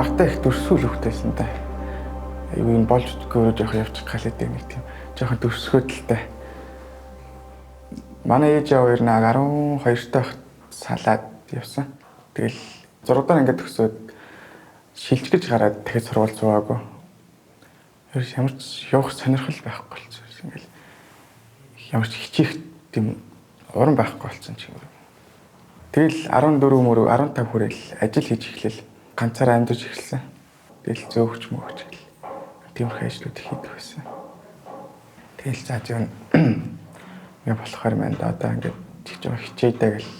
багтаа их төрсгөл хөвтэйсэн та. Аюу энэ болж өгөөрөө жоох явчих галээд нэг тийм жоохон төрсгөөдөлтэй. Манай ээж аваа 12 дахь салаад явсан. Тэгэл 6 дахь ангид төгсөөд шилжгэж гараад дахиж сургууль суугаагүй. Ямар ч явах сонирхол байхгүй болсон. Ингээл ямар ч хичээх тийм уран байхгүй болсон ч юм. Тэгэл 14 мөрөв 15 хүрээл ажил хийж эхлэв. Ганцаараа амьдарч эхэлсэн. Тэгэл зөөгч мөгч гэл. Тиймэрхүү ажлууд хийдэг байсан. Тэгэл цааш юм ингээ болохоор манд одоо ингээ чиж байгаа хичээдэй гэл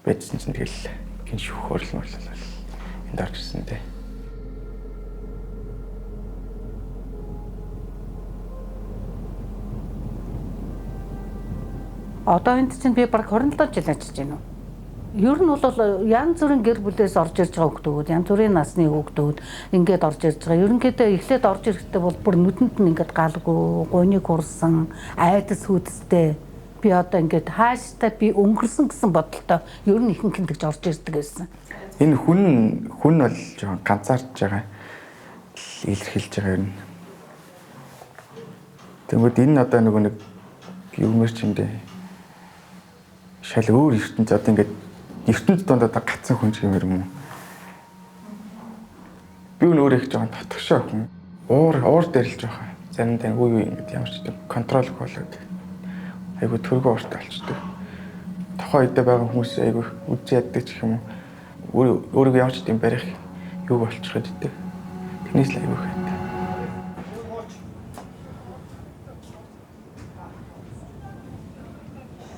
байдсан чинь тэгэл гин шүүхөөрл мөрлөл энд орж ирсэн дээ. Одоо энд чинь би бараг 27 жил ажиллаж байна уу? Ер нь бол янз бүрийн гэр бүлээс орж ирж байгаа хүүхдүүд, янз бүрийн насны хүүхдүүд ингээд орж ирж байгаа. Ерөнхийдөө эхлээд орж ирэхдээ бол бүр нүдэнд нь ингээд галгүй, гойныг хурсан, айдас хүдстэй. Би одоо ингээд хааштай би өнгөрсөн гэсэн бодолтой ер нь ихэнх нь тэгж орж ирдэг байсан. Энэ хүн бол жоохон ганцаарч байгаа илэрхийлж байгаа юм. Тэгмээд энэ одоо нэг юмэр ч юм дээ. Шал өөр ертөнц одоо ингээд ертөнц донд одоо гацсан хүн юм юм. Би өөрөө их жоохон татгшаа хүн. Уур дээр л жоохон. Заримдаа үе ингээд ямар ч контрол болоод айгу төргөө ууртай болчтой. Тохоо үедээ байгаа хүмүүс айгу үгүй яддаг ч юм уу. Өөрийгөө ямар ч тийм барих юу болчих хэдтэй. Тэрнээс л айгу хайтай.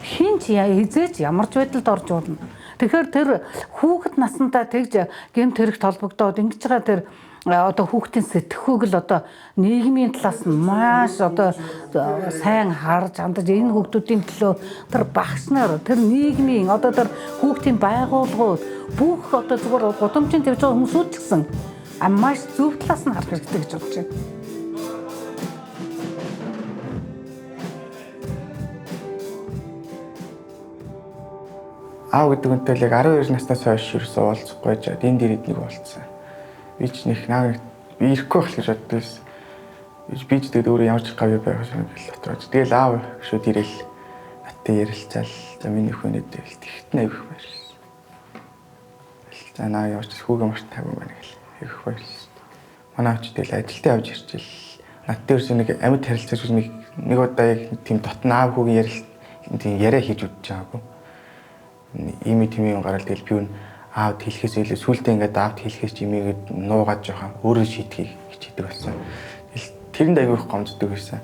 Хинч эзэж ямар ч байдалд орж болно. Тэгэхээр тэр хүүхэд насандаа тэгж гэмт хэрэгт холбогдоод ингэж байгаа тэр одоо хүүхдийн сэтгхүүг л одоо нийгмийн талаас нь маш одоо сайн харж хандаж энэ хүүхдүүдийн төлөө тэр багш нар тэр нийгмийн одоо тэр хүүхдийн байгууллагууд бүх одоо зүгээр гудамжинд тавьж байгаа хүмүүсүүд ч гэсэн маш зөв талаас нь харах хэрэгтэй гэж бодож байна. Аав гэдэг үнтэй л яг 12 наснаас хойш ерөөсөө уулзахгүй жаад энэ дэр эднийг уулзсан. Би ч нэг ирэхгүй байх гэж боддог байсан. Би ч тэгээд өөрөө ямар ч гавь байх шиг л дотроо. Тэгэл аав шууд ирээл надтай ярилцаал. За миний хүнээд тэгт навих баярлаа. За наа явж хүүгээ март тавь юм байна гэл. Их баярлаа. Манай ач тэгэл ажилдаа явж ирчихэл. Надтай ерөөсөө нэг амьд харилцаж нэг удаа яг тийм дотн аав хүүгийн тийм яриа хийж үдчихэж байгаагүй. Ими тимийн гараад тэгэл би юу аавд хэлэхээс илүү сүултээ ингээд аавд хэлэхээс ч имийгээд нуугаад жоохон өөрөө шийдэхийг хичээдэг болсон. Тэрэнд аягүй их гомддог байсан.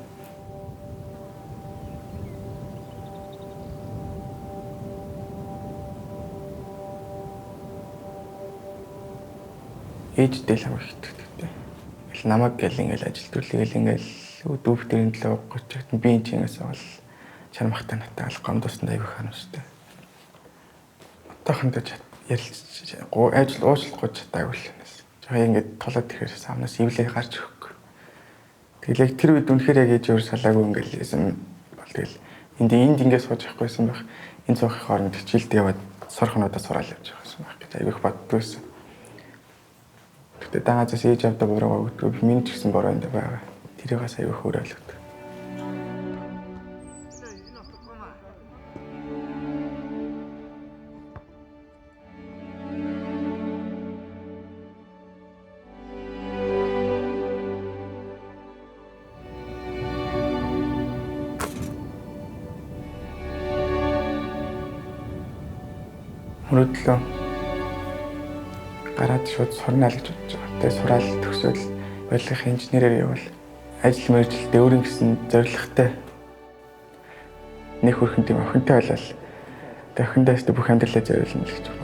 Ээжтэй л авах хэрэгтэй. Ингээл намайг гэл ингээл ажилтгуулъя ингээл дүүфтэрийн төлөө гоцчихт би энэ чинээс бол чармахтай натаа л гомдсон аягүй ханастай. Тохонд ярилцж ажил уучлахгүй чадаагүй л юм. Жаа ингээд толоод ирэхээр самнаас ивлээ гарч өгөхгүй. Тэгэл яг тэр үед үнэхээр яг ээж өөр салаагүй ингээл байсан бол тэгэл энд ингээд сууж явахгүйсэн байх. Энэ цоохын хооронд хичээлд яваад сурхнуудаа сураал явж байгаасан байх гэж аягүй боддог байсан. Тэгтээ дагаазаас ээж авдаа буруугаа өгдөг. Миний ч гэсэн буруу энэ байгаа. Тэрийгээс аягүй хөөрөлдөг. Өнөөдөр гараад шууд сурна л гэж бодож байгаа. Тэгээ сураал төгсөөл барилгын инженерээр явбал ажил мэргэжилтэд өөрийн гэсэн зорилготой нэг хүрхэн тийм охинтой болол. Тэгээ охиндоо бүх амьдралаа зориулна гэж